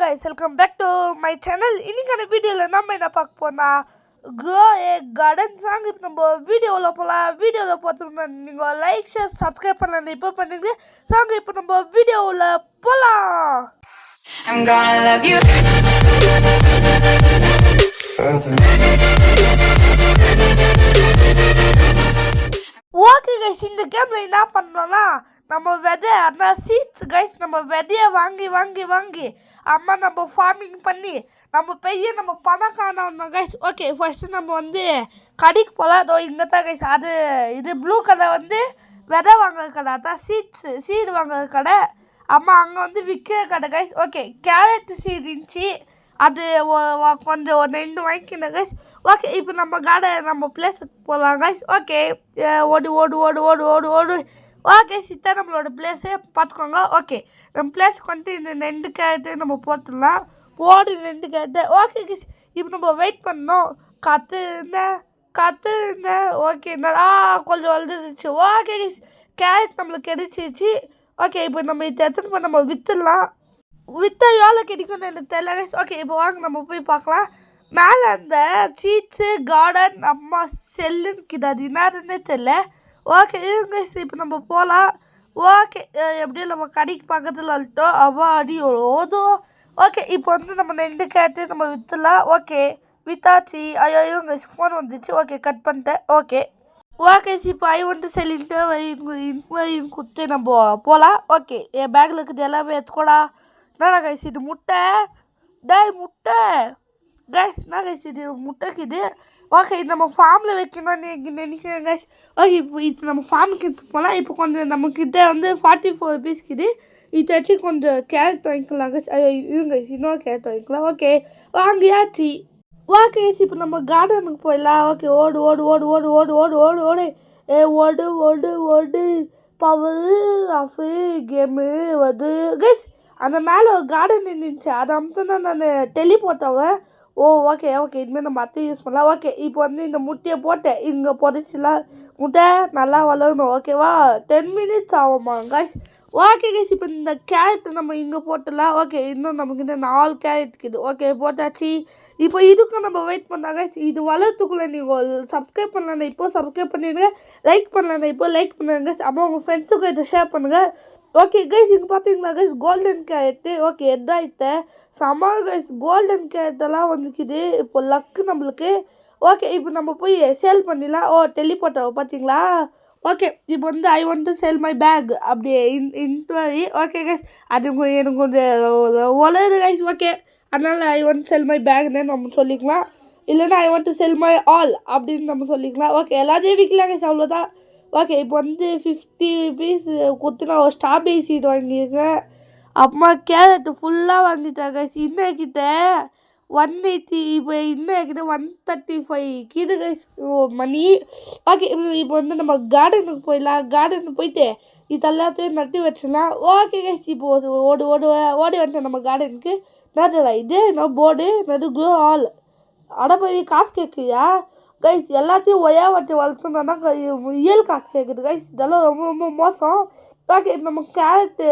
guys, welcome back to my channel. இன்னைக்கான வீடியோல நம்ம என்ன பார்க்க போனா grow a garden song. இப்போ நம்ம வீடியோல போலாம். வீடியோல பார்த்தோம்னா நீங்க லைக் ஷேர் சப்ஸ்கிரைப் பண்ணலாம். இப்போ பண்ணுங்க சாங். இப்போ நம்ம வீடியோல போலாம். I'm gonna love you. Okay guys, இந்த கேம்ல என்ன பண்ணோம்னா நம்ம விதை அதான் சீட்ஸ் கைஸ், நம்ம விதையை வாங்கி வாங்கி வாங்கி அம்மா நம்ம ஃபார்மிங் பண்ணி நம்ம பெரிய நம்ம பணக்காரனோம் கைஸ். ஓகே, ஃபர்ஸ்ட் நம்ம வந்து கடைக்கு போகலாம். அதோ இங்கே தான் கைஸ், அது இது ப்ளூ கலர் வந்து விதை வாங்குற கடை, அதான் சீடு வாங்குற கடை. அம்மா அங்கே வந்து விற்கிற கடை கைஸ். ஓகே, கேரட் சீடு இருந்துச்சு, அது கொஞ்சம் ஒரு 2 வாங்கிக்கினேன் கைஸ். ஓகே, இப்போ நம்ம நம்ம பிளேஸுக்கு போகலாம் கைஸ். ஓகே, ஓடு ஓடு ஓடு ஓடு ஓடு ஓடு. ஓகே, சித்தா நம்மளோட பிளேஸே பார்த்துக்கோங்க. ஓகே, நம்ம பிளேஸ்க்கு வந்துட்டு இந்த 2 கேரட்டு நம்ம போட்டுடலாம். போடு 2 கேரட்டு. ஓகே கைஸ், இப்போ நம்ம வெயிட் பண்ணோம். கற்றுனேன். ஓகே, நல்லா கொஞ்சம் வளர்ந்துருச்சு. ஓகே கைஸ், கேரட் நம்மளுக்கு கிடைச்சிச்சு. ஓகே, இப்போ நம்ம இதை எடுத்துன்னு போய் நம்ம விற்றுடலாம். விற்றா எவ்வளோ கிடைக்கும்னு எனக்கு தெரியல கைஸ். ஓகே, இப்போ வாங்க நம்ம போய் பார்க்கலாம். மேலே அந்த சீட்ஸு கார்டன் அம்மா செல்லுன்னு அது என்னதுன்னே தெரியல. ஓகே கைஸ், இப்போ நம்ம போகலாம். ஓகே, எப்படியும் நம்ம கடைக்கு பக்கத்தில் வந்துட்டோம். அவ்வா அடி ஓதோ. ஓகே, இப்போ வந்து நம்ம 2 கேட்டு நம்ம விற்றுலாம். ஓகே, வித்தாச்சு. ஐயோ கைஸ், ஃபோன் வந்துச்சு. ஓகே, கட் பண்ணிட்டேன். ஓகே இப்போ வந்து செல்லிட்டு குத்து நம்ம போகலாம். ஓகே, என் பேக்கில் இருக்குது எல்லாமே எடுத்துக்கூடா. என்னடா கைஸ் இது முட்டை? முட்டை கைஸ், என்ன கைஸ் இது முட்டைக்குது? ஓகே, இது நம்ம ஃபார்மில் வைக்கணும்னு நினைக்கிறேன் கைஸ். ஓகே, இப்போ இது நம்ம ஃபார்முக்கு எடுத்து போகலாம். இப்போ கொஞ்சம் நம்மக்கிட்ட வந்து 44 பீஸ்க்குது. இது வச்சு கொஞ்சம் கேரட் வாங்கிக்கலாம் கைஸ். இவங்க இன்னொரு கேரட் வாங்கிக்கலாம். ஓகே, வாங்கியாச்சு. ஓகே கைஸ், இப்போ நம்ம கார்டனுக்கு போயிடலாம். ஓகே, ஓடு ஓடு ஓடு ஓடு ஓடு ஓடு ஓடு ஓடு ஓடு ஓடு ஓடு பவர் ஆஃப் கேமு வருது கைஸ். அந்த மேலே ஒரு கார்டன் இருந்துச்சு, அதை அம்சம்னா நான் டெலிபோர்ட்டவன். ஓகே இனிமேல் நம்ம அத்தை யூஸ் பண்ணலாம். ஓகே, இப்போ வந்து இந்த முட்டையை போட்டு இங்கே புதைச்சிலாம். முட்டை நல்லா வளரணும். ஓகேவா? 10 மினிட்ஸ் ஆகுமா கைஸ். ஓகே கைஸ், இப்போ இந்த கேரட் நம்ம இங்கே போட்டுடலாம். ஓகே, இன்னும் நமக்கு 4 கேரட் இருக்குது. ஓகே, போட்டாச்சு. இப்போ இதுக்கும் நம்ம வெயிட் பண்ணாங்க. இது வளர்த்துக்குள்ளே நீங்கள் சப்ஸ்கிரைப் பண்ணலாம், இப்போ சப்ஸ்கிரைப் பண்ணிடுங்க. லைக் பண்ணலாம், இப்போ லைக் பண்ணுங்க. அம்மா உங்கள் ஃப்ரெண்ட்ஸுக்கு இதை ஷேர் பண்ணுங்கள். ஓகே கைஸ், இங்கே பார்த்தீங்களா கைஸ், கோல்டன் கேரட்டு. ஓகே, எதாயிட்ட சமா கைஸ், கோல்டன் கேரட்டெல்லாம் வந்துக்குது. இப்போ லக்கு நம்மளுக்கு. ஓகே, இப்போ நம்ம போய் சேல் பண்ணிடலாம். டெலிபோர்ட்டை பார்த்தீங்களா? ஓகே, இப்போ வந்து I want to sell my bag அப்படியே இன்ட்வரி. ஓகே கைஸ், அது எனக்கு கொஞ்சம் வளருது கைஸ். ஓகே, அதனால் ஐ வாண்ட் செல் மை பேக்னு நம்ம சொல்லிக்கலாம். இல்லைன்னா ஐ want to sell my all அப்படின்னு நம்ம சொல்லிக்கலாம். ஓகே, எல்லாத்தையும் விற்கலாம் கைஸ், அவ்வளோதான். ஓகே, இப்போ வந்து 50 பீஸ் கொடுத்து நான் ஒரு ஸ்ட்ராபெரி சீட் வாங்கியிருக்கேன். அப்புறமா கேரட்டு ஃபுல்லாக வாங்கிட்டேன் கைஸ். இன்னும் கிட்ட 180, இப்போ இன்னும் கிட்ட 135 கீது கைஸ் மணி. ஓகே, இப்போ வந்து நம்ம கார்டனுக்கு போயிடலாம். கார்டனுக்கு போயிட்டு இது எல்லாத்தையும் நட்டு வச்சிடலாம். ஓகே கைஸ், இப்போ ஓடி வந்துட்டேன் நம்ம கார்டனுக்கு. என்னடா இது நான் போர்டு நடு க்ரோ ஆல். அட போய் காசு கேட்குறியா கைஸ்? எல்லாத்தையும் ஒயா வட்டி வளர்த்துனா இயல் காசு கேட்குது கைஸ். இதெல்லாம் ரொம்ப ரொம்ப மோசம். ஓகே, நம்ம கேரட்டு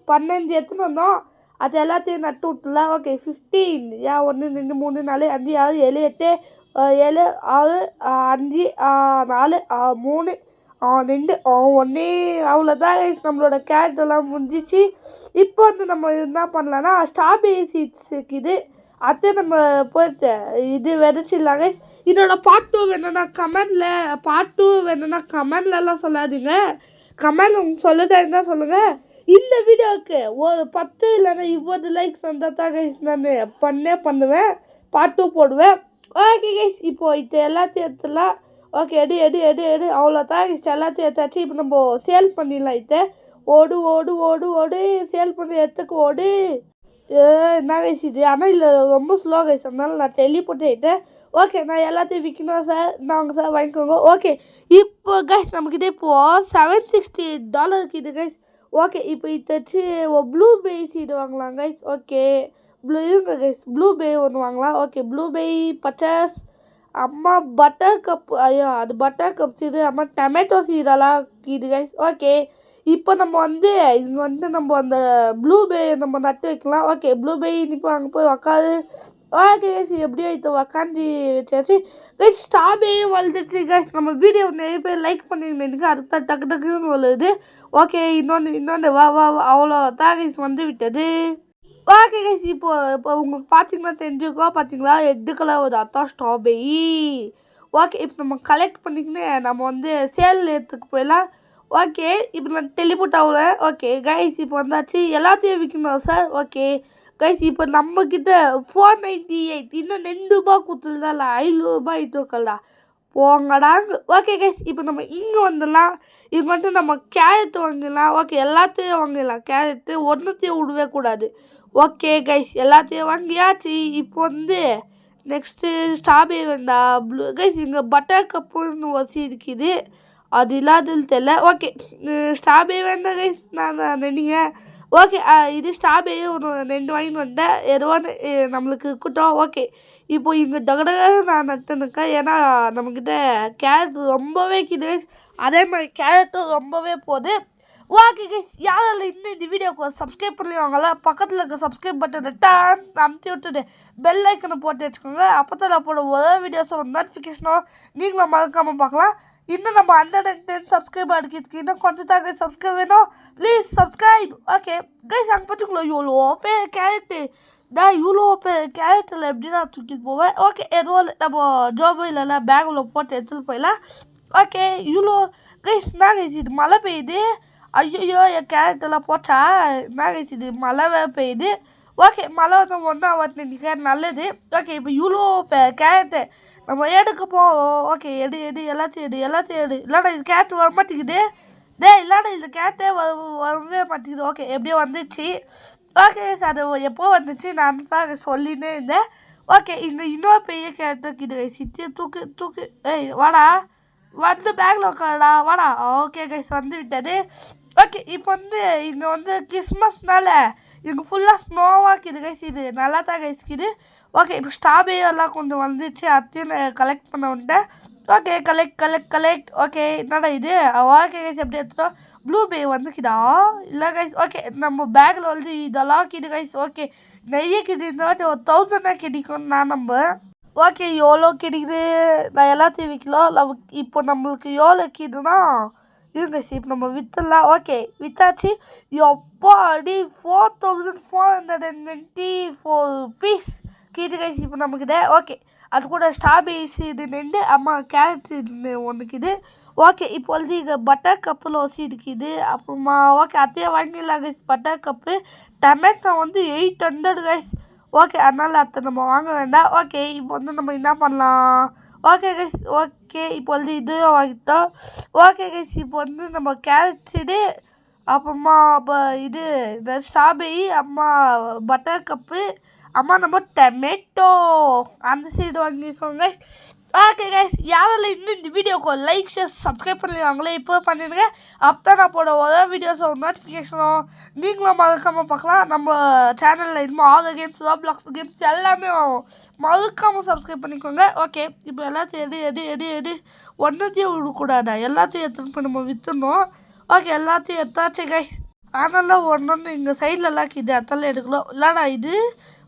15 எடுத்துன்னு வந்தோம், அது எல்லாத்தையும் நட்டு விட்டுலாம். ஓகே, 15 1 2 3 4 5 6 7 8 7 6 5 4 3 2 1 அவ்வளோதான் கைஸ். நம்மளோட கேரட் எல்லாம் முடிஞ்சிச்சு. இப்போ வந்து நம்ம என்ன பண்ணலான்னா ஸ்ட்ராபெரி சீட்ஸ் இருக்குது, அதை நம்ம போயிட்டு இது விதைச்சிடலாம் கைஸ். இதோட பார்ட் 2 வேணும்னா கமெண்ட்லலாம் சொல்லாதீங்க. கமெண்ட் உங்களுக்கு சொல்லதா இருந்தால் சொல்லுங்கள். இந்த வீடியோவுக்கு ஒரு 10 இல்லைன்னா 20 லைக்ஸ் வந்தால் தான் கைஸ் நான் பண்ணுவேன், பார்ட் 2 போடுவேன். ஓகே கைஸ், இப்போ இது எல்லாத்தையும் எடுத்துடலாம். ஓகே, எடு அவ்வளோதான் கைஸ், எல்லாத்தையும் எடுத்தாச்சு. இப்போ நம்ம சேல் பண்ணிடலாம். இதை ஓடு ஓடு ஓடு ஓடு சேல் பண்ணி எடுத்துக்கு ஓடு. என்ன கைஸ் இது? ஆனால் இல்லை ரொம்ப ஸ்லோ கைஸ், அதனால நான் டெலிபோர்ட் ஆகிட்டேன். ஓகே, நான் எல்லாத்தையும் விற்கணும் சார், நாங்கள் சார் வாங்கிக்கோங்க. ஓகே, இப்போ கைஸ் நம்மக்கிட்ட இப்போது $768 இருக்குது கைஸ். ஓகே, இப்போ இதை வச்சு ப்ளூபெரி சீடு வாங்கலாம் கைஸ். ஓகே, ப்ளூபெரி ஒன்று வாங்கலாம். ஓகே, ப்ளூபெரி பச்சஸ் அம்மா பட்டர் கப். ஐயோ, அது பட்டர் கப் சீடு. அம்மா டொமேட்டோ சீடெல்லாம் இருக்குது கைஸ். ஓகே, இப்போ நம்ம வந்து இங்கே வந்து நம்ம அந்த ப்ளூபெர்ரி நம்ம நட்டு வைக்கலாம். ஓகே ப்ளூபெர்ரி இப்போ அங்கே போய் உக்காது. ஓகே கைஸ் எப்படியோ இது உக்காந்து வச்சாச்சு. கைஸ் ஸ்ட்ராபெரியும் வளர்ந்துச்சு கைஸ். நம்ம வீடியோ நிறைய பேர் லைக் பண்ணியிருந்தீங்க, அதுக்கு தான் டக்கு டக்குன்னு வளருது. ஓகே இன்னொன்று வா வா அவ்வளோ தான் கைஸ் வந்து விட்டது. ஓகே கைஸ் இப்போ உங்களுக்கு பார்த்தீங்கன்னா தெரிஞ்சுக்கோ. பார்த்தீங்களா ரெட்டு கலர் ஒரு அதான் ஸ்ட்ராபெரி. ஓகே இப்போ நம்ம கலெக்ட் பண்ணிக்கின்னு நம்ம வந்து சேல் ஏற்றுக்கு போயிடலாம். ஓகே இப்போ நான் டெலிபோர்ட் ஆகுறேன். ஓகே கைஸ் இப்போ வந்தாச்சு. எல்லாத்தையும் விற்கணும் சார். ஓகே கைஸ் இப்போ நம்மக்கிட்ட 498 இன்னும் 2 ரூபா கொடுத்துருந்தா இல்லை 500 ரூபாய் இட்டுருக்கலா போங்கடா. ஓகே கைஸ் இப்போ நம்ம இங்கே வந்துடலாம். இங்கே வந்துட்டு நம்ம கேரட் வாங்கிடலாம். ஓகே எல்லாத்தையும் வாங்கிடலாம். கேரட்டு ஒன்றுத்தையும் விடவே கூடாது. ஓகே கைஸ் எல்லாத்தையும் வாங்கியாச்சு. இப்போ வந்து நெக்ஸ்ட்டு ஸ்ட்ராபெரி வேண்டா ப்ளூ கைஸ் இங்கே பட்டர் கப்புன்னு வசி இருக்குது, அது இல்லாதது தெரியல. ஓகே ஸ்ட்ராபெரி வேண்டாம் கைஸ் நான் நினைங்க. ஓகே இது ஸ்ட்ராபெரி ஒரு 2 வாங்கிட்டு வந்தேன். ஏதோ ஒன்று நம்மளுக்கு இருக்கட்டும். ஓகே இப்போ இங்கே டகடக நான் நட்டுனுக்கேன். ஏன்னா நம்மக்கிட்ட கேரட் ரொம்பவே இருக்குது கைஸ். அதே மாதிரி கேரட்டும் ரொம்பவே போகுது. ஓகே கைஸ் யாரால இன்னும் இந்த வீடியோக்கு சப்ஸ்கிரைப் பண்ணிடுவாங்களா? பக்கத்தில் இருக்க சப்ஸ்கிரைப் பட்டனை டான் அமுத்தி விட்டுட்டு பெல் ஐக்கனை போட்டு வச்சுக்கோங்க. அப்போ தான் நான் போட ஒரே வீடியோஸும் ஒரு நோட்டிஃபிகேஷனோ நீங்களும் மறக்காமல் பார்க்கலாம். இன்னும் நம்ம 110 சப்ஸ்கிரைப் அடிக்கிறதுக்கு இன்னும் கொஞ்சம் தான் சப்ஸ்கிரைப் வேணும். Please subscribe. ஓகே கைஸ் அங்கே பார்த்துக்கலாம். இவ்வளோ பேர் கேரட்டு நான் இவ்வளோ பேர் கேரட்டில் எப்படி நான் தூக்கிட்டு போவேன். ஓகே ஏதோ நம்ம ஜோபோ இல்லைல்ல பேக்கில் போட்டு எடுத்துகிட்டு போயிடலாம். ஓகே இவ்வளோ கைஸ் நான் கைஸ் இது மழை பெய்யுது. ஐயோ என் கேரட்டெல்லாம் போச்சா என்ன கைஸ் இது மழை பெய்யுது. ஓகே மழை வந்து ஒன்றா வந்து நல்லது. ஓகே இப்போ இவ்வளோ கேரட்டு நம்ம எடுக்க போவோம். ஓகே எடு எல்லாத்தையும் எடு. இல்லைடா இது கேரட் வர மாட்டேங்குது. இல்லைடா இது கேரட்டே வரவே மாட்டேங்குது. ஓகே எப்படியோ வந்துச்சு. ஓகே அது எப்போ வந்துச்சு நான் தான் சொல்லினே இருந்தேன். ஓகே இங்கே இன்னொரு பெரிய கேரட் இருக்குது கைஸ். சித்தியை தூக்கு வாடா வந்து பேக்கில் உட்காடா வாடா. ஓகே கைஸ் வந்து விட்டது. ஓகே இப்போ வந்து இங்கே வந்து கிறிஸ்மஸ்னால இங்கே ஃபுல்லாக ஸ்னோவாக இருக்குது கைஸ். இது நல்லா தான் கைஸ்க்குது. ஓகே இப்போ ஸ்ட்ராபெரி எல்லாம் கொஞ்சம் வந்துச்சு, அத்தையும் கலெக்ட் பண்ண வந்துட்டேன். Okay collect. ஓகே என்னடா இது. ஓகே கைஸ் எப்படி எடுத்துட்டோம். ப்ளூபெர்ரி வந்துக்குதா இல்லை கைஸ். ஓகே நம்ம பேக்கில் வந்து இதெல்லாம் கிது கைஸ். ஓகே நிறைய கிது இந்த வாட்டி ஒரு 1000 கிடைக்கும்னு நான் நம்புறேன். ஓகே எவ்வளோ கிடைக்குது நான் எல்லாத்தையும் விற்கலாம். இப்போ நம்மளுக்கு எவ்வளோ கிதுன்னா இருங்க இப்போ நம்ம விற்றுலாம். ஓகே விற்றாச்சு. எப்போ அடி 4424 பீஸ் கிது கைஸ் இப்போ நமக்குது. ஓகே அது கூட ஸ்ட்ராபெரி சீடு 2 அம்மா கேரட் சீடு 1 இருக்குது. ஓகே இப்போ வந்து இங்கே பட்டர் கப்பில் ஒரு சீடு இருக்குது. அப்புறமா ஓகே அத்தையே வாங்கிடலாம் கைஸ். பட்டர் கப்பு டொமேட்டோ வந்து 800 கைஸ். ஓகே அதனால் அத்தை நம்ம வாங்க வேண்டாம். ஓகே இப்போ வந்து நம்ம என்ன பண்ணலாம். ஓகே கைஸ் ஓகே இப்போ வந்து இது வாங்கிட்டோம். ஓகே கைஸ் இப்போ வந்து நம்ம கேரட் சீடு அப்புறமா இது இந்த ஸ்ட்ராபெரி அம்மா பட்டர் கப்பு அம்மா நம்ம டொமேட்டோ அந்த சைடு வாங்கியிருக்கோங்க கைஸ். ஓகே கைஸ் யாரால இன்னும் இந்த வீடியோக்கு லைக் ஷேர் சப்ஸ்கிரைப் பண்ணிடுவாங்களே இப்போ பண்ணிடுங்க. அப்போ தான் நான் போட ஒரே வீடியோஸோ நோட்டிஃபிகேஷனோ நீங்களும் மறக்காமல் பார்க்கலாம். நம்ம சேனலில் இன்னும் ஆல் கேம்ஸ் ரோப்ளாக்ஸ் கேம்ஸ் எல்லாமே வரும். மறக்காமல் சப்ஸ்கிரைப் பண்ணிக்கோங்க. ஓகே இப்போ எல்லாத்தையும் எடு ஒன்றத்தையும் விடக்கூடாதா, எல்லாத்தையும் எடுத்துன்னு போய் நம்ம விற்றுணும். ஓகே எல்லாத்தையும் எடுத்தாச்சு கைஸ். ஆனாலும் ஒன்று இங்கே சைட்லலாம் இது அதெல்லாம் எடுக்கலாம் இல்லைடா இது.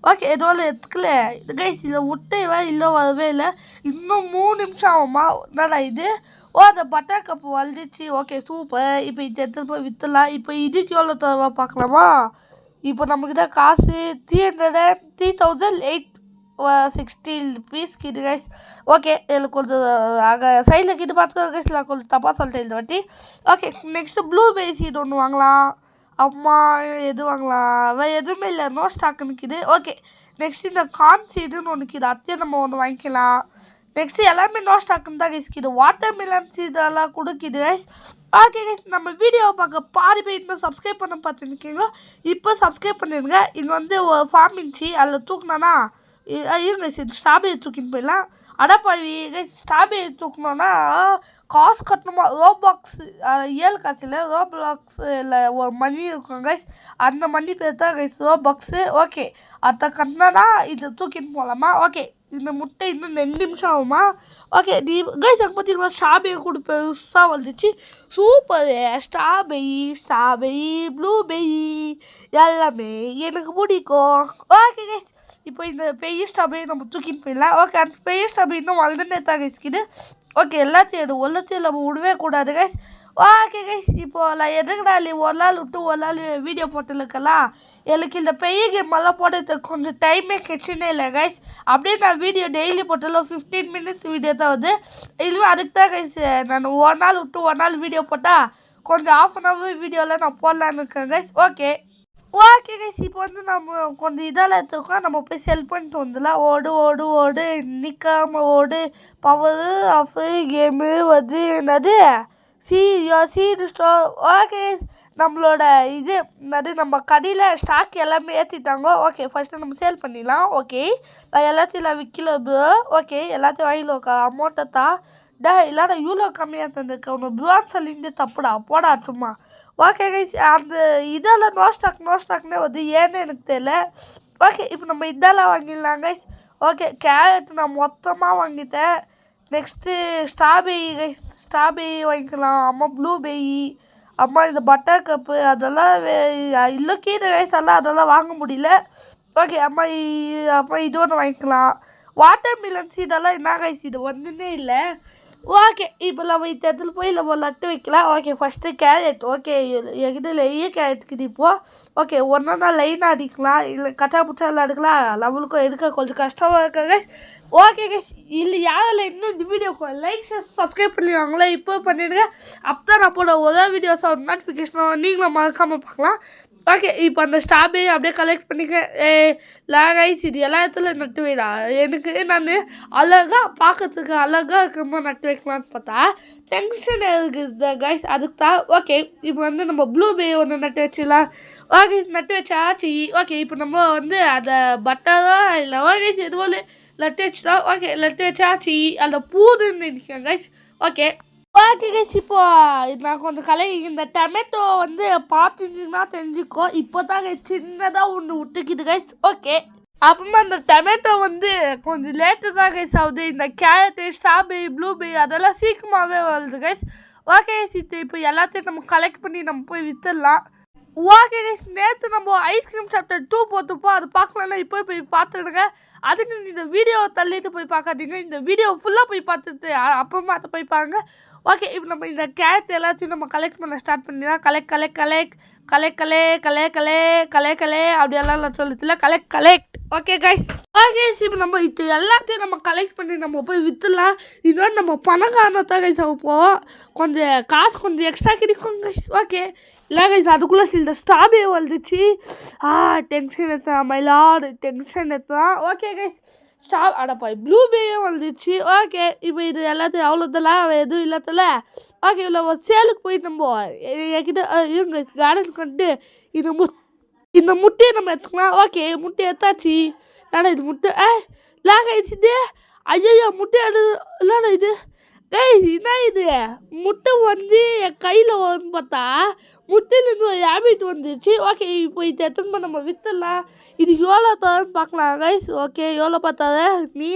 ஓகே எதுவும் எடுத்துக்கல இது கைஸ். இதை விட்டேவா இல்லை வரவே இல்லை. இன்னும் 3 நிமிஷம் ஆகுமா என்னடா இது. அந்த பட்டர் கப்பு வளர்ந்துச்சு. Okay super. இப்போ இது எடுத்துகிட்டு போய் விற்றுலாம். இப்போ இதுக்கு எவ்வளோ தருவா பார்க்கலாமா. இப்போ நம்மக்கிட்ட காசு 3860 பீஸ் கிது கைஸ். ஓகே இதில் கொஞ்சம் அங்கே சைடில் கிது பார்த்துக்கோ கைஸ். நான் கொஞ்சம் தப்பாக சொல்லிட்டேன் இந்த வாட்டி. ஓகே நெக்ஸ்ட்டு ப்ளூபெர்ரி சீட் ஒன்று வாங்கலாம். அம்மா எது வாங்கலாம் வேறு எதுவுமே இல்லை, நோ ஸ்டாக் நிற்கிது. ஓகே நெக்ஸ்ட் இந்த கார்ன் சீடுன்னு ஒன்று நிற்கிது, அத்தையும் நம்ம ஒன்று வாங்கிக்கலாம். நெக்ஸ்ட்டு எல்லாமே நோ ஸ்டாக்குன்னு தான் கைஸ்க்குது. வாட்டர் மிலன் சீடெல்லாம் கொடுக்குது கைஸ். ஓகே கைஸ் நம்ம வீடியோவை பார்க்க பாதி பேர் இன்னும் சப்ஸ்கிரைப் பண்ண பார்த்துருக்கீங்க. இப்போ சப்ஸ்கிரைப் பண்ணிடுங்க. இங்கே வந்து ஒரு ஃபார்ம் இருந்துச்சு அதில் தூக்குனானா இருங்க சரி ஸ்ட்ராபெரி தூக்கின்னு போயிடலாம். அடப்பாவி கைஸ் ஸ்ட்ராபெரி தூக்கணுன்னா காசு கட்டணுமா. ரோபாக்ஸ் 7 காசு இல்லை, ரோபாக்ஸில் ஒரு மணி இருக்கும் கைஸ். அந்த மணி பேர் தான் கைஸ் ரோபாக்ஸு. ஓகே அதை கட்டினா இது தூக்கின்னு போகலாமா. ஓகே இந்த முட்டை இன்னும் 2 நிமிஷம் ஆகுமா? ஓகே நீ கைஸ் அங்கே பார்த்தீங்கன்னா ஸ்ட்ராபெரி கூட பெருசாக வந்துச்சு. சூப்பரு! ஸ்ட்ராபெரி, ப்ளூபெரி எல்லாமே எனக்கு பிடிக்கும். ஓகே கைஸ் இப்போ இந்த பெரிய ஸ்ட்ராபெரி நம்ம தூக்கிட்டு போயிடலாம். ஓகே அந்த பெரிய ஸ்ட்ராபெரி இன்னும் வளர்ந்துட்டே தான் கைஸ் இருக்குது. ஓகே எல்லாத்தையும் எல்லாத்தையும் நம்ம விடவே கூடாது கைஸ். ஓகே கைஸ் இப்போது நான் எதுக்குடா நீ ஒரு நாள் விட்டு ஒரு நாள் வீடியோ போட்டுருக்கலாம். எனக்கு இந்த பெரிய கேமெல்லாம் போடுறதுக்கு கொஞ்சம் டைமே கிடச்சுனே இல்லை கைஸ். அப்படியே நான் வீடியோ டெய்லி போட்டாலும் 15 மினிட்ஸ் வீடியோ தான் வருது. இதுவே அதுக்கு தான் கைஸ் நான் ஒரு நாள் விட்டு ஒரு நாள் வீடியோ போட்டால் கொஞ்சம் ஆஃப் அன் ஹவர் வீடியோவில் நான் போடலான்னு இருக்கேன் கைஸ். ஓகே கைஸ் இப்போ வந்து நம்ம கொஞ்சம் இதெல்லாம் எடுத்துக்கோ. நம்ம போய் செல் பண்ணிட்டு வந்துடலாம். ஓடு நிற்காம ஓடு. பவரு ஆஃபு கேமு வந்து என்னது சீடு ஸ்டோர். ஓகே நம்மளோட இது என்னது நம்ம கடையில் ஸ்டாக் எல்லாமே ஏற்றிட்டாங்க. ஓகே ஃபஸ்ட்டு நம்ம சேல் பண்ணிடலாம். ஓகே நான் எல்லாத்தையும் நான் விற்கல ப்ரோ. ஓகே எல்லாத்தையும் வாங்கிலோக்கா அமௌண்ட்டை தான் இல்லாட இவ்வளோ கம்மியாக தந்துருக்கேன். உன்னை ப்ரோன்னு சொல்லிட்டு தப்புடா போடா சும்மா. ஓகே கைஸ் அந்த இதெல்லாம் நோ ஸ்டாக்னே வந்து ஏன்னு எனக்கு தெரியல. ஓகே இப்போ நம்ம இதெல்லாம் வாங்கிடலாம் கைஸ். ஓகே கேரட் நான் மொத்தமாக வாங்கிட்டேன். நெக்ஸ்ட்டு ஸ்ட்ராபெரி வாங்கிக்கலாம். அம்மா ப்ளூபெரி, அம்மா இந்த பட்டர் கப்பு அதெல்லாம் இல்லை கீரை கைஸ் எல்லாம் அதெல்லாம் வாங்க முடியல. ஓகே அம்மா இது ஒன்று வாங்கிக்கலாம். வாட்டர் மிலன்ஸ் இதெல்லாம் என்ன கைஸ் இது ஒன்றுமே இல்லை. ஓகே இப்போ நம்ம இந்த இடத்துல போய் நம்ம நட்டு வைக்கலாம். Okay first carrot. ஓகே என்கிட்ட நிறைய கேரட் இப்போது. ஓகே ஒன்றா லைனாக அடிக்கலாம், இல்லை கச்சா புச்சாலாம் எடுக்கலாம். நம்மளுக்கும் எடுக்க கொஞ்சம் கஷ்டமாக இருக்காங்க. ஓகே கைஸ் இல்லை யாரெல்லாம் இன்னும் இந்த வீடியோக்கு லைக் சப்ஸ்கிரைப் பண்ணிடுவாங்களே இப்போ பண்ணிவிடுங்க. அப்போ தான் நான் போட ஒரே வீடியோஸ் நோட்டிஃபிகேஷன் நீங்களும் மறக்காமல் பார்க்கலாம். ஓகே இப்போ அந்த ஸ்ட்ராபெரி அப்படியே கலெக்ட் பண்ணிக்க. லைஸ் இது எல்லா இடத்துலையும் நட்டு வைடா. எனக்கு நான் அழகாக பார்க்கறதுக்கு அழகாக இருக்கும்போது நட்டு வைக்கலான்னு பார்த்தா டென்ஷன் இருக்குது கைஸ். அதுக்கு தான். ஓகே இப்போ வந்து நம்ம ப்ளூபெரி ஒன்று நட்டு வச்சிடலாம். ஓகே நட்டு வச்சாச்சு. ஓகே இப்போ நம்ம வந்து அதை பட்டராக இல்லை ஓகே எதுவும் நட்டு வச்சிட்டோம். ஓகே நட்டு வச்சாச்சு. அந்த பூதுன்னு நினைக்கிறேன் கைஸ். ஓகே கைஸ் இப்போ நான் கொஞ்சம் இந்த டொமேட்டோ வந்து பார்த்துருந்தீங்கன்னா தெரிஞ்சுக்கோ. இப்போ தான் சின்னதாக ஒன்று விட்டுக்குது கைஸ். ஓகே அப்புறமா அந்த டொமேட்டோ வந்து கொஞ்சம் லேட்டு தான் கைஸ் ஆகுது. இந்த கேரட்டு, ஸ்ட்ராபெரி, ப்ளூபெரி அதெல்லாம் சீக்கிரமாகவே வருது கைஸ். ஓகே இப்போ எல்லாத்தையும் நம்ம கலெக்ட் பண்ணி நம்ம போய் விற்றுடலாம். ஓகே கைஸ் நேற்று நம்ம ஐஸ்கிரீம் சாப்டர் 2 போட்டுப்போம். அது பார்க்கலன்னா இப்போ போய் பார்த்துடுங்க. அதுக்கு இந்த வீடியோவை தள்ளிட்டு போய் பார்க்காதீங்க. இந்த வீடியோ ஃபுல்லாக போய் பார்த்துட்டு அப்புறமா அதை போய் பாருங்க. ஓகே இப்போ நம்ம இந்த கேரட் எல்லாத்தையும் நம்ம கலெக்ட் பண்ண ஸ்டார்ட் பண்ணிடலாம். கலெக்ட் அப்படியெல்லாம் சொல்லுச்சுல கலெக்ட். ஓகே கைஸ் இப்போ நம்ம இது எல்லாத்தையும் நம்ம கலெக்ட் பண்ணி நம்ம போய் விற்றுலாம். இதோட நம்ம பணக்காரத்தான் கைஸ் போவோம். கொஞ்சம் காசு கொஞ்சம் எக்ஸ்ட்ரா கிடைக்கும் கைஸ். ஓகே இல்லை கைஸ் அதுக்குள்ளே இந்த ஸ்ட்ராபெரி வந்துச்சு. டென்ஷன் எடுத்தான் மயிலாடு டென்ஷன் எடுத்தான். ஓகே கைஸ் அடப்பா ப்ளூபெரியும் வந்துச்சு. ஓகே இப்போ இது எல்லாத்தையும் அவ்வளோதெல்லாம் எதுவும் இல்லாதல. ஓகே இவ்வளோ சேலுக்கு போயிட்டு நம்ம என்கிட்ட இவங்க கார்டனுக்கு வந்துட்டு இந்த முட்டையை நம்ம எடுத்துக்கலாம். ஓகே முட்டை எடுத்தாச்சு. ஏடா இது முட்டை கைஸ் இது ஐயோ முட்டை இல்லைடா இது கைஸ் என்ன இது முட்டை வந்து என் கையில் வந்து பார்த்தா முட்டையிலேருந்து ஒரு ஹேபிட் வந்துச்சு. ஓகே இப்போ இது எத்தனை நம்ம விற்றுலாம். இது எவ்வளோ தரன்னு பார்க்கலாம் கைஸ். ஓகே எவ்வளோ பார்த்தாத நீ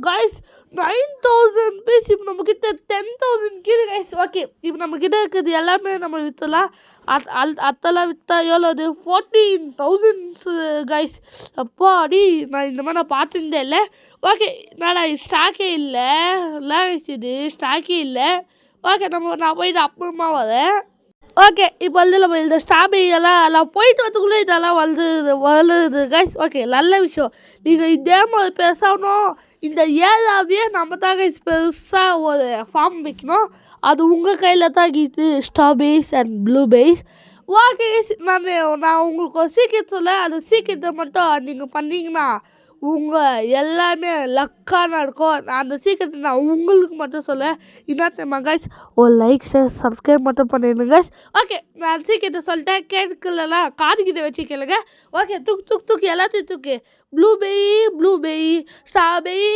கைஸ் 9,000 பீஸ். இப்போ நம்மக்கிட்ட 10,000 கீழே கைஸ். ஓகே இப்போ நம்மக்கிட்ட இருக்கிறது எல்லாமே நம்ம விற்றுலாம். அதெல்லாம் விற்றா எவ்வளோ அது 14,000 கைஸ். அப்பா அடி நான் இந்த மாதிரி நான் பார்த்துருந்தே இல்லை. ஓகே நாடா ஸ்டாக்கே இல்லை கைஸ் இது ஸ்டாக்கே இல்லை. ஓகே நான் போயிட்டு அப்புறமா வரேன். ஓகே இப்போ வந்து நம்ம இந்த ஸ்ட்ராபெரி எல்லாம் போயிட்டு வரதுக்குள்ளே இதெல்லாம் வளருது கைஸ். ஓகே நல்ல விஷயம். நீங்கள் இதே மாதிரி பேசணும். இந்த ஏரியாவே நம்ம தான் கைஸ் பெருசாக ஒரு ஃபார்ம் வைக்கணும். அது உங்கள் கையில் தான் இருக்குது ஸ்ட்ராபெரிஸ் அண்ட் ப்ளூபெரிஸ். ஓகே நான் உங்களுக்கு ஒரு சீக்கிரம் சொல்ல அந்த சீக்கிரத்தை மட்டும் நீங்கள் பண்ணிங்கன்னா உங்கள் எல்லாமே லக்காக இருக்கும். அந்த சீக்கிரத்தை நான் உங்களுக்கு மட்டும் சொல்ல என்ன கைஸ் ஒரு லைக் சப்ஸ்கிரைப் மட்டும் பண்ணிடுங்க கைஸ். ஓகே நான் சீக்கிரத்தை சொல்லிட்டேன். கேட்கலாம் காதுகிட்ட வச்சு கேளுங்க. ஓகே தூக்கு எல்லாத்தையும் தூக்கு. Blueberry strawberry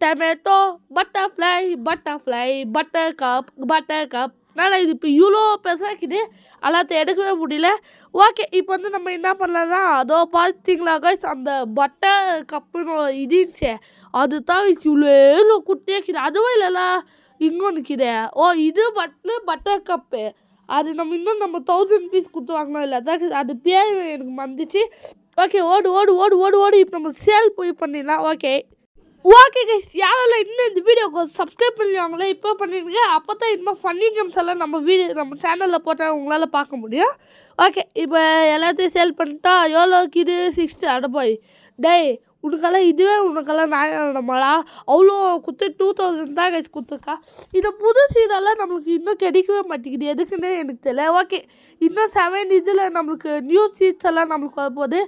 tomato butterfly butter cup. நான் இது இப்போ இவ்வளோ பெருசாக்குது. எல்லாத்தையும் எடுக்கவே முடியல. ஓகே, இப்போ வந்து நம்ம என்ன பண்ணலாம்னா, அதோ பார்த்தீங்களா கைஸ் அந்த பட்டர் கப்புன்னு இது இருந்துச்சு, அது தான் இவ்வளோ குட்டியாக இருக்குது. அதுவும் இல்லைல்ல, இங்கே நிற்குது. ஓ, இது பட்டர் கப்பு. அது நம்ம 1000 பீஸ் கொடுத்து வாங்கினோம் இல்லை, அதான் அது பேர் எனக்கு மறந்துச்சு. ஓகே, ஓடு ஓடு ஓடு ஓடு ஓடு இப்போ நம்ம சேல் போய் பண்ணிடலாம். ஓகே கைஸ், யாரெல்லாம் இன்னும் இந்த வீடியோக்கு சப்ஸ்கிரைப் பண்ணிடுவாங்களே இப்போ பண்ணிடுங்க. அப்போ தான் இன்னும் ஃபன்னி கேம்ஸ் எல்லாம் நம்ம சேனலில் போட்டால் உங்களால் பார்க்க முடியும். ஓகே, இப்போ எல்லாத்தையும் சேல் பண்ணிட்டா எவ்வளோக்கு இது 60 அடப்பாய் டேய், உனக்கெல்லாம் நியாயமாடா? அவ்வளோ கொடுத்து 2000 தான் கைஸ் கொடுத்துருக்கா. இதை புது சீடெல்லாம் நம்மளுக்கு இன்னும் கிடைக்கவே மாட்டேங்குது, எதுக்குன்னு எனக்கு தெரியல. ஓகே, இன்னும் 7 இதில் நம்மளுக்கு நியூ சீட்ஸ் எல்லாம் நம்மளுக்கு வரப்போகுது.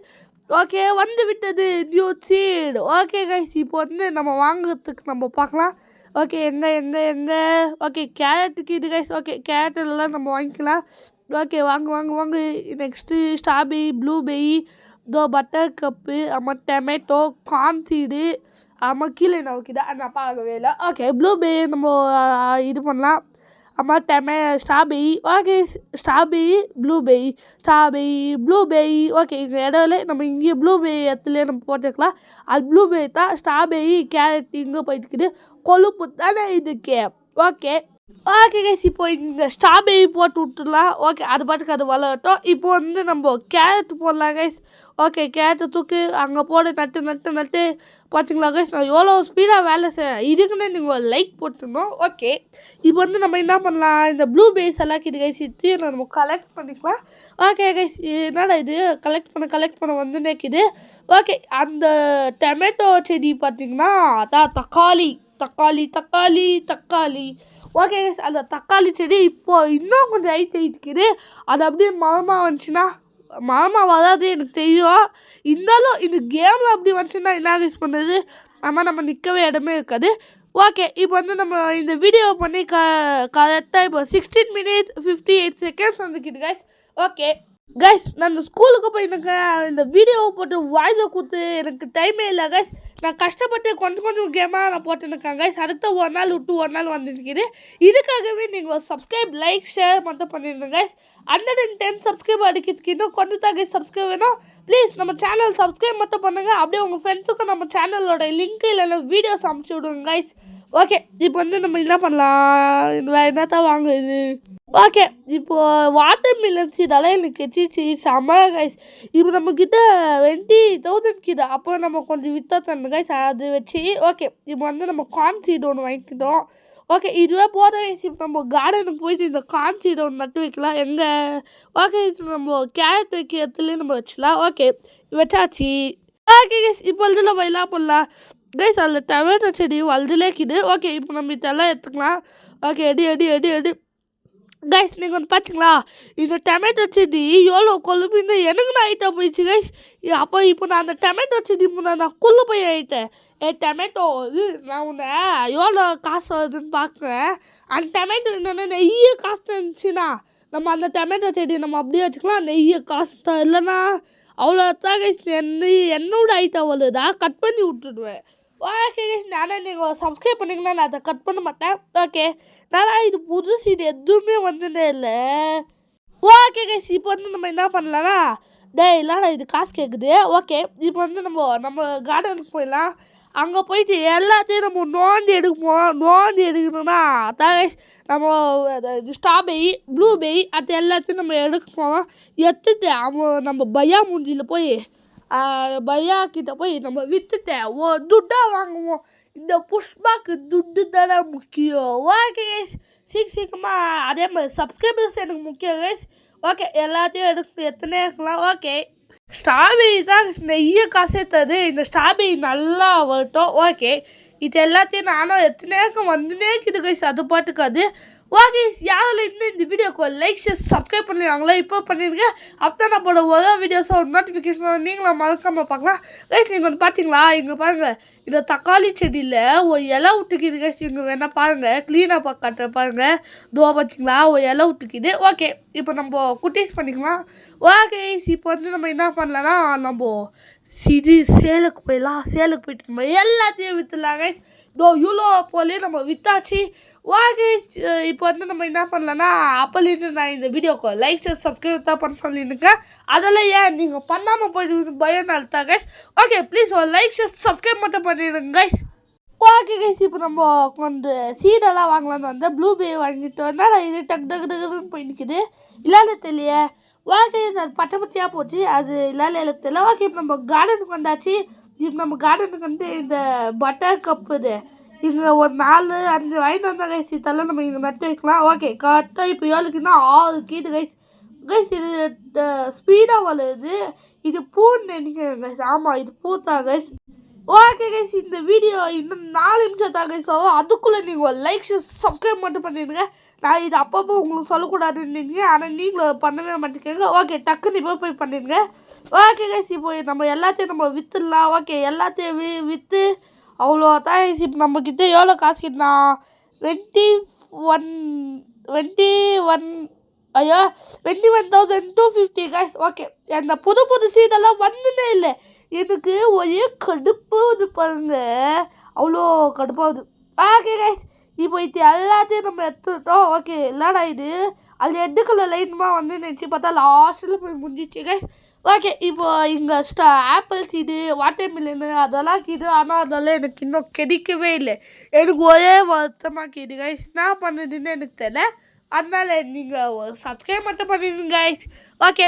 ஓகே, வந்து விட்டது நியூ சீட். ஓகே கைஸ், இப்போ வந்து நம்ம வாங்குறதுக்கு நம்ம பார்க்கலாம். ஓகே, எங்கே ஓகே, கேரட்டுக்கு இது கைஸ். ஓகே, கேரட்டெல்லாம் நம்ம வாங்கிக்கலாம். ஓகே, வாங்கு. நெக்ஸ்ட்டு ஸ்ட்ராபெரி, ப்ளூபெரி, இதோ பட்டர் கப்பு, ஆமாம் டொமேட்டோ, கார்ன் சீடு, ஆமாம் கீழே என்ன வைக்கிதா நான் பார்க்கவே இல்லை. ஓகே, ப்ளூபெரி நம்ம இது பண்ணலாம். ஆமாம் strawberry. Okay, strawberry blueberry. Okay, இந்த இடத்துல நம்ம இங்கே ப்ளூபெரி இடத்துலேயே நம்ம போட்டுக்கலாம். அது ப்ளூபெரி தான். ஸ்ட்ராபெரி கேரட் இங்கே போயிட்டுருக்குது, கொழுப்பு தானே இதுக்கு. ஓகே கைஸ், இப்போ இந்த ஸ்ட்ராபெரி போட்டு விட்டுடலாம். ஓகே, அது பாட்டுக்கு அது வளரட்டும். இப்போ வந்து நம்ம கேரட் போடலாம் கைஸ். ஓகே, கேரட்டை தூக்கி அங்கே போட்டு நட்டு பார்த்தீங்களா கைஸ், நான் எவ்வளோ ஸ்பீடாக வேலை செய்கிறேன். இதுக்குன்னு நீங்கள் ஒரு லைக் போட்டுருந்தோம். ஓகே, இப்போ வந்து நம்ம என்ன பண்ணலாம், இந்த ப்ளூபெரிஸ் எல்லாம் இது கைஸ் இட்டு நம்ம கலெக்ட் பண்ணிக்கலாம். ஓகே கைஸ், என்னடா இது கலெக்ட் பண்ண வந்து நிற்கிது. ஓகே, அந்த டொமேட்டோ செடி பார்த்தீங்கன்னா அதான் தக்காளி. ஓகே கைஸ், அந்த தக்காளி செடி இப்போ இன்னும் கொஞ்சம் ஹைட் இருக்குது. அது அப்படியே மரமாக வந்துச்சுன்னா, மரமாக வராது எனக்கு தெரியும். இருந்தாலும் இந்த கேமில் அப்படி வந்துச்சுன்னா என்ன யூஸ் பண்ணுறது, நம்ம நிற்கவே இடமே இருக்காது. ஓகே, இப்போ வந்து நம்ம இந்த வீடியோ பண்ணி கரெக்டாக இப்போ 16 minutes 58 seconds வந்துக்குது கைஸ். ஓகே கைஸ், நான் ஸ்கூலுக்கு போய் எனக்கு இந்த வீடியோவை போட்டு வாய்ஸை கொடுத்து எனக்கு டைமே இல்லை கைஸ். நான் கஷ்டப்பட்டு கொஞ்சம் கேமாக நான் போட்டுருக்கேன் கைஸ். அடுத்த ஒரு நாள் விட்டு ஒரு நாள் வந்துருக்குது. இதுக்காகவே நீங்கள் சப்ஸ்கிரைப், லைக், ஷேர் மட்டும் பண்ணிடுங்க கைஸ். 110 சப்ஸ்கிரைப் அடிக்கிறதுக்கு இன்னும் கொஞ்சம் தான் கைஸ் சப்ஸ்கிரைப் வேணும். ப்ளீஸ் நம்ம சேனல் சப்ஸ்கிரைப் மட்டும் பண்ணுங்கள். அப்படியே உங்கள் ஃப்ரெண்ட்ஸுக்கும் நம்ம சேனலோட லிங்க் இல்லைன்னா வீடியோஸ் அனுப்பிச்சி விடுங்க கைஸ். ஓகே, இப்போ வந்து நம்ம என்ன பண்ணலாம், என்னத்தான் வாங்குறது. ஓகே, இப்போது வாட்டர் மில்லன் சீடெல்லாம் எனக்கு கெச்சிச்சு செம்ம கைஸ். இப்போ நம்மக்கிட்ட 20,000 கிட்ட, அப்போ நம்ம கொஞ்சம் விற்றா தரணும் கைஸ், அது வச்சு. ஓகே, இப்போ வந்து நம்ம கார்ன் சீடு ஒன்று வாங்கிக்கிட்டோம். ஓகே, இதுவே போதும் கைஸ். இப்போ நம்ம கார்டனுக்கு போயிட்டு இந்த கார்ன் சீடை ஒன்று நட்டு வைக்கலாம். ஓகே, நம்ம கேரட் வைக்க இடத்துலேயே நம்ம வச்சுக்கலாம். ஓகே, வச்சாச்சு. ஓகே கைஸ், இப்போ வந்து நம்ம என்ன பண்ணலாம் கைஸ், அதில் டொமேட்டோ செடி வளர்ந்துலேக்குது. ஓகே, இப்போ நம்ம இதெல்லாம் எடுத்துக்கலாம். ஓகே, எடி கைஸ், நீங்கள் வந்து பார்த்தீங்களா, இந்த டொமேட்டோ செடி எவ்வளோ கொழுப்பின்னு எனக்கு நான் ஆகிட்டா போயிடுச்சு கைஸ். அப்போ இப்போ நான் அந்த டொமேட்டோ செடி நான் குள்ளே போய் ஆகிட்டேன். டொமேட்டோ இது நான் உன்னை எவ்வளோ காசு வருதுன்னு பார்க்குறேன். அந்த டொமேட்டோ என்னென்னா நெய்ய காசு இருந்துச்சுன்னா நம்ம அந்த டொமேட்டோ செடி நம்ம அப்படியே வச்சுக்கலாம். நெய்ய காசு தான் இல்லைன்னா அவ்வளோதான் கைஸ். என்னோட ஐட்டம் வருதா கட் பண்ணி விட்டுடுவேன். ஓகே கைஸ், நானே நீங்கள் சப்ஸ்கிரைப் பண்ணிங்கன்னா நான் அதை கட் பண்ண மாட்டேன். ஓகே, இது புதுசு, இது எதுவுமே வந்துட்டே இல்லை. ஓகே கைஸ், இப்போ வந்து நம்ம என்ன பண்ணலாம்னா, இல்லைடா இது காசு கேட்குது. ஓகே, இப்போ வந்து நம்ம கார்டனுக்கு போயிடலாம். அங்கே போயிட்டு எல்லாத்தையும் நம்ம நோண்டி எடுக்கணும்னா அதான் கைஸ், நம்ம ஸ்ட்ராபெரி, ப்ளூபெரி அது எல்லாத்தையும் நம்ம எடுக்க போகிறோம். எடுத்துட்டு நம்ம பையா மூஞ்சியில் போய் பையா கிட்ட போய் நம்ம விற்றுட்டு துட்டாக வாங்குவோம். இந்த புஷ்பாக்கு துட்டு தானே முக்கியம். ஓகே கைஸ், சீக்கிரமாக அதே மாதிரி சப்ஸ்கிரைபர்ஸ் எனக்கு முக்கியம் கைஸ். ஓகே, எல்லாத்தையும் எத்தனை இருக்கலாம். ஓகே, ஸ்ட்ராபெரி தான் நெய்ய காசே தருது. இந்த ஸ்ட்ராபெரி நல்லா வரட்டும். ஓகே, இது எல்லாத்தையும் நானும் எத்தனைக்கும் வந்துனே இருக்குது கைஸ், அது பாட்டுக்காது. ஓகே, யாரால இன்னும் இந்த வீடியோக்கு லைக், ஷேர், சப்ஸ்கிரைப் பண்ணிடுவாங்களா இப்போ பண்ணிடுங்க. அப்போ நான் போட ஒரு வீடியோஸும் நோட்டிஃபிகேஷன் நீங்களும் மறக்காமல் பார்க்கலாம் கைஸ். நீங்கள் வந்து பார்த்தீங்களா, இங்கே பாருங்கள், இந்த தக்காளி செடியில் ஒரு இலை விட்டுக்குது கைஸ். இங்கே வேணால் பாருங்கள், க்ளீனாக காட்டுற பாருங்கள், பார்த்தீங்களா ஒரு இலை விட்டுக்குது. ஓகே, இப்போ நம்ம குட்டீஸ் பண்ணிக்கலாம். ஓகே, இப்போ வந்து நம்ம என்ன பண்ணலான்னா நம்ம சேலுக்கு போயிடலாம். சேலுக்கு போயிட்டு நம்ம எல்லாத்தையும் விற்றுலாம் கைஸ். இவ்வளோ போலே நம்ம வித்தாச்சு. ஓகே இப்போ வந்து நம்ம என்ன பண்ணலன்னா அப்போலேருந்து நான் இந்த வீடியோக்கு லைக் சப்ஸ்கிரைப் தான் பண்ண சொல்லியிருக்கேன். அதெல்லாம் ஏன் நீங்கள் பண்ணாமல் போயிட்டு பயனால தான் கைஸ். ஓகே ப்ளீஸ் ஒரு லைக் சப்ஸ்கிரைப் மட்டும் பண்ணிடுங்க கைஸ். ஓகே கைஸ் இப்போ நம்ம கொஞ்சம் சீடெல்லாம் வாங்கலான்னு வந்தேன். ப்ளூபெரி வாங்கிட்டு வந்தால் இது டக்குன்னு போய் நிற்குது. இல்லைன்னு தெரியல. ஓகே சார் பச்சை பச்சையாக போச்சு. அது இல்லைன்னு எனக்கு தெரியல. ஓகே இப்போ நம்ம கார்டனுக்கு வந்தாச்சு. இப்போ நம்ம கார்டனுக்கு வந்து இந்த பட்டர் கப் இங்கே ஒரு 4-5 வாங்கிட்டு வந்தால் கைஸ் இதெல்லாம் நம்ம இங்கே நட்டு வைக்கலாம். ஓகே கரெக்டாக இப்போ ஏழுக்குன்னா 6 கீது கைஸ். கைஸ் இது ஸ்பீடாக வளருது. இது பூன்னு நினைக்கிறேன் கைஸ். ஆமாம் இது பூ தான் கைஸ். ஓகே கைஸ் இந்த வீடியோ இன்னும் 4 நிமிஷம் தான் கைஸ் ஆகும். அதுக்குள்ளே நீங்கள் ஒரு லைக் சப்ஸ்கிரைப் மட்டும் பண்ணிடுங்க. நான் இது அப்பப்போ உங்களுக்கு சொல்லக்கூடாதுன்னு நினைக்கிறேன். ஆனால் நீங்களும் பண்ணவே மாட்டேங்க. ஓகே டக்குன்னு இப்போ போய் பண்ணிடுங்க. ஓகே கைஸ் இப்போ நம்ம எல்லாத்தையும் நம்ம விற்றுடலாம். ஓகே எல்லாத்தையும் விற்று அவ்வளோ தான் கைஸ். இப்போ நம்மக்கிட்ட எவ்வளோ காசு கிட்டா 21,250 கைஸ். ஓகே அந்த புது சீடெல்லாம் வந்துனே இல்லை. எனக்கு ஒரே கடுப்பாகுது பாருங்க. அவ்வளோ கடுப்பாகுது. ஓகே கைஸ் இப்போ இது எல்லாத்தையும் நம்ம எடுத்துட்டோம். ஓகே இல்லைடா இது அது ரெட் கலர் லைனுமா வந்து நினச்சி பார்த்தா லாஸ்ட்டில் போய் முடிஞ்சிச்சு கைஸ். ஓகே இப்போ இங்கே ஆப்பிள் சீடு வாட்டர் மில்லனு அதெல்லாம் கிது. ஆனால் அதெல்லாம் எனக்கு இன்னும் கிடைக்கவே இல்லை. எனக்கு ஒரே வருத்தமாக கிது கைஸ். என்ன பண்ணுறதுன்னு எனக்கு தெரியல. அதனால் நீங்கள் ஒரு சப்ஸ்கிரைப் மட்டும் பண்ணிடுங்க கைஸ். ஓகே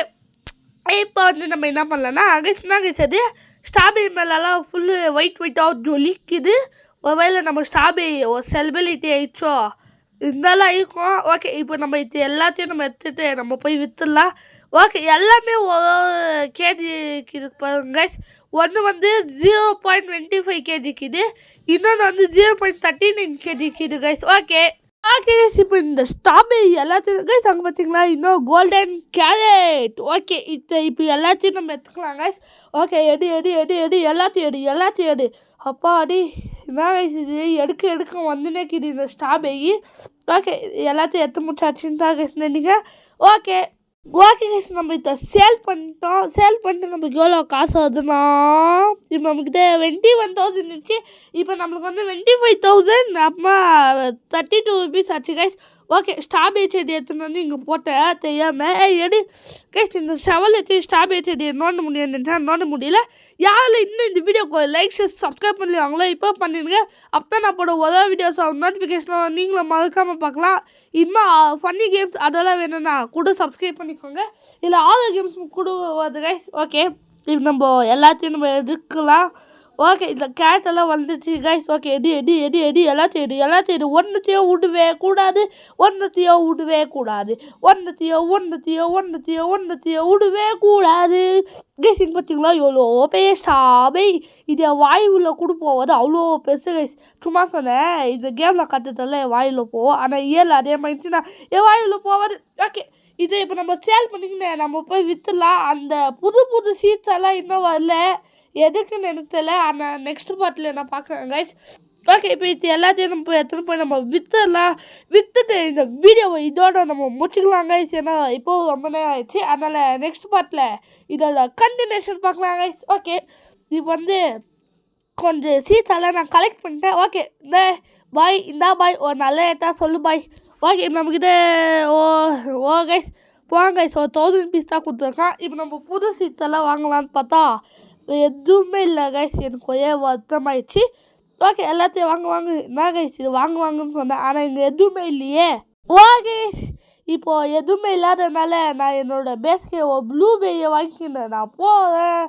இப்போ வந்து நம்ம என்ன பண்ணலான்னா கைஸ் அது ஸ்ட்ராபெரி மேலெல்லாம் ஃபுல்லு ஒயிட்டாக ஜொலிக்குது. ஒருவேளை நம்ம ஸ்ட்ராபெரி ஒரு செலிபிரிட்டி ஆயிடுச்சோ இருந்தாலும் இருக்கும். ஓகே இப்போ நம்ம இது எல்லாத்தையும் நம்ம எடுத்துகிட்டு நம்ம போய் விற்றுடலாம். ஓகே எல்லாமே ஒரு கேஜிக்கு பாருங்க கைஸ். ஒன்று வந்து 0.25 கேஜிக்குது. இன்னொன்று வந்து 0.39 கேஜிக்குது கைஸ். ஓகே கைஸ் இப்போ இந்த ஸ்ட்ராபெரி எல்லாத்தையும் கைஸ் அங்கே பார்த்தீங்களா இன்னும் கோல்டன் கேரட். ஓகே இப்போ எல்லாத்தையும் நம்ம எடுத்துக்கலாம் கைஸ். ஓகே எடு எல்லாத்தையும் எடு. அப்பா அடி என்ன கைஸ் இது எடுக்க வந்துனேக்குது இந்த ஸ்ட்ராபெரி. ஓகே எல்லாத்தையும் எடுத்து முடிச்சாச்சுன்னு தான் கைஸ் நினைக்கிறேன். ஓகே கைஸ் நம்ம இதை சேல் பண்ணிட்டு நம்மளுக்கு எவ்வளோ காசு ஆகுதுன்னா இப்போ நம்மக்கிட்ட 21,000 இருந்துச்சு. இப்போ நம்மளுக்கு வந்து 25,000 அப்புறமா 32 ருபீஸ் ஆச்சு கைஸ். ஓகே ஸ்ட்ராபெரி செடி எடுத்துன்னு வந்து இங்கே போட்டேன் தெரியாமல். எடு கைஸ் இந்த ஷவல் வச்சு ஸ்ட்ராபெரி செடியை நோண்ட முடியல. யாரில் இன்னும் இந்த வீடியோக்கு லைக் சப்ஸ்கிரைப் பண்ணிடுவாங்களோ இப்போ பண்ணிடுங்க. அப்போ நான் போட ஒரே வீடியோஸ் நோட்டிஃபிகேஷனும் நீங்களும் மறக்காமல் பார்க்கலாம். இன்னும் ஃபன்னி கேம்ஸ் அதெல்லாம் வேணும்னா கூட சப்ஸ்கிரைப் பண்ணிக்கோங்க. இல்லை ஆல் கேம்ஸ் கூட வருது கைஸ். ஓகே இப்போ நம்ம எல்லாத்தையும் நம்ம எடுக்கலாம். ஓகே இந்த கேட்டெல்லாம் வந்துடுச்சு கைஸ். ஓகே எடு எல்லாத்தையும் ஒன்றத்தையும் விடவே கூடாது. விடவே கூடாது கைஸ். இங்கே பார்த்தீங்களா எவ்வளோ பெரிய ஸ்ட்ராபெரி. இது வாயுவில் கூட போவது அவ்வளோ பெருசு கைஸ். சும்மா சொன்னேன் இந்த கேமில் கட்டுறதால வாயில் போவோம். ஆனால் இயல் அதே மாதிரி நான் என் வாயில் போவது. ஓகே இதை இப்போ நம்ம சேல் பண்ணிக்கினேன் நம்ம போய் விற்றுலாம். அந்த புது சீட்ஸ் எல்லாம் இன்னும் வரல. எதுக்குன்னு எனக்கு தெரியல. ஆனால் நெக்ஸ்ட் பார்ட்டில் நான் பார்க்குறேன் கைஸ். ஓகே இப்போ இது எல்லாத்தையும் நம்ம எடுத்துகிட்டு போய் நம்ம விற்றுட்டு இந்த வீடியோவை இதோட நம்ம முடிச்சுக்கலாம் கைஸ். ஏன்னா இப்போது ரொம்ப நேரம் ஆயிடுச்சு. அதனால் நெக்ஸ்ட் பார்ட்டில் இதோட கண்டினியூஷன் பார்க்கலாம் கைஸ். ஓகே இப்போ வந்து கொஞ்சம் சீட்ஸெல்லாம் நான் கலெக்ட் பண்ணிட்டேன். ஓகே பாய் ஒரு நல்ல ஏட்டா சொல்லு பாய். ஓகே நம்மக்கிட்ட கைஸ் போங்க கைஸ் ஒரு 1000 பீஸ் தான் கொடுத்துருக்கான். இப்போ நம்ம புது சீட்ஸ் எல்லாம் வாங்கலான்னு பார்த்தா எதுவுமே இல்லை கைஸ். எனக்கு ஒரே வருத்தமாயிடுச்சு. ஓகே எல்லாத்தையும் வாங்க என்ன கைஸ் இது வாங்குன்னு சொன்னேன். ஆனால் இங்கே எதுவுமே இல்லையே. ஓகே இப்போது எதுவுமே இல்லாததுனால நான் என்னோடய பேஸ்க்கு ஒரு ப்ளூபெரியை வாங்கிக்கினேன். நான் போகிறேன்.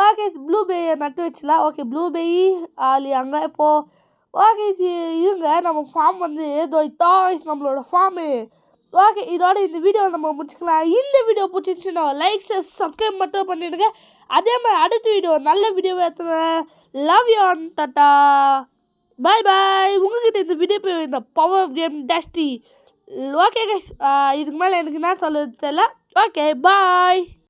ஓகே ப்ளூபெரியை நட்டு வச்சுலாம். ஓகே ப்ளூபெரி அங்கே இப்போது ஓகே இருங்க நம்ம ஃபார்ம் வந்து நம்மளோட ஃபார்மு. ஓகே இதோட இந்த வீடியோ நம்ம முடிச்சுக்கலாம். இந்த வீடியோ பிடிச்சிருந்துச்சுன்னா லைக் சப்ஸ்கிரைப் மட்டும் பண்ணிவிடுங்க. அதே மாதிரி அடுத்த வீடியோ நல்ல வீடியோவை எடுத்துவேன். லவ் யூ ஆன் டாட்டா பாய். உங்ககிட்ட இந்த வீடியோ போய் இந்த power game dusty. Okay guys இதுக்கு மேலே எனக்கு என்ன சொல்ல தெரியல. Okay bye.